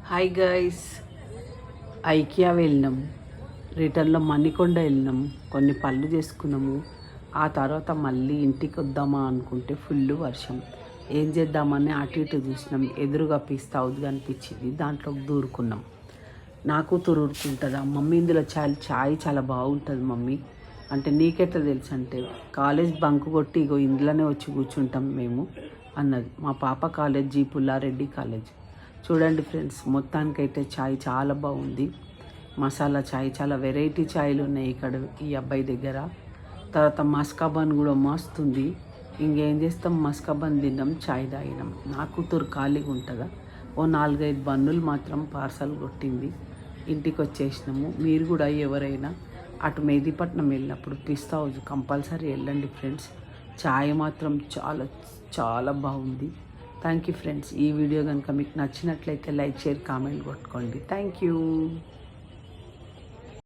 Hi guys, IKEA వెళ్ళినాం, రిటర్న్లో మణికొండ వెళ్ళినాం, కొన్ని పళ్ళు చేసుకున్నాము. ఆ తర్వాత మళ్ళీ ఇంటికి వద్దామా అనుకుంటే ఫుల్ వర్షం. ఏం చేద్దామని అటు ఇటు చూసినాం. ఎదురుగా పిస్తా అవుద్ది అనిపించింది, దాంట్లోకి దూరుకున్నాం. నా కూతురు ఊరుకుంటుందా, మమ్మీ ఇందులో చాయ్ చాలా బాగుంటుంది మమ్మీ అంటే, నీకెట్లా తెలుసు అంటే, కాలేజ్ బంక్ కొట్టి ఇగో ఇంట్లోనే వచ్చి కూర్చుంటాం మేము అన్నది. మా పాప కాలేజ్ జీ పుల్లారెడ్డి కాలేజ్. చూడండి ఫ్రెండ్స్, మొత్తానికైతే చాయ్ చాలా బాగుంది. మసాలా చాయ్, చాలా వెరైటీ చాయ్లు ఉన్నాయి ఇక్కడ ఈ అబ్బాయి దగ్గర. తర్వాత మస్కాబన్ కూడా మస్తుంది. ఇంకేం చేస్తాం, మస్కాబన్ తిన్నాం, చాయ్ తాగినాం. నా కూతురు ఖాళీగా ఉంటుందా, ఓ 4-5 బన్నులు మాత్రం పార్సల్ కొట్టింది. ఇంటికి వచ్చేసినాము. మీరు కూడా ఎవరైనా అటు మెహదీపట్నం వెళ్ళినప్పుడు పిస్తా హౌస్ కంపల్సరీ వెళ్ళండి ఫ్రెండ్స్. చాయ్ మాత్రం చాలా చాలా బాగుంది. Thank you friends. ఈ వీడియో కనుక మీకు నచ్చినట్లయితే లైక్, షేర్, కామెంట్ కొట్టుకోండి. Thank you.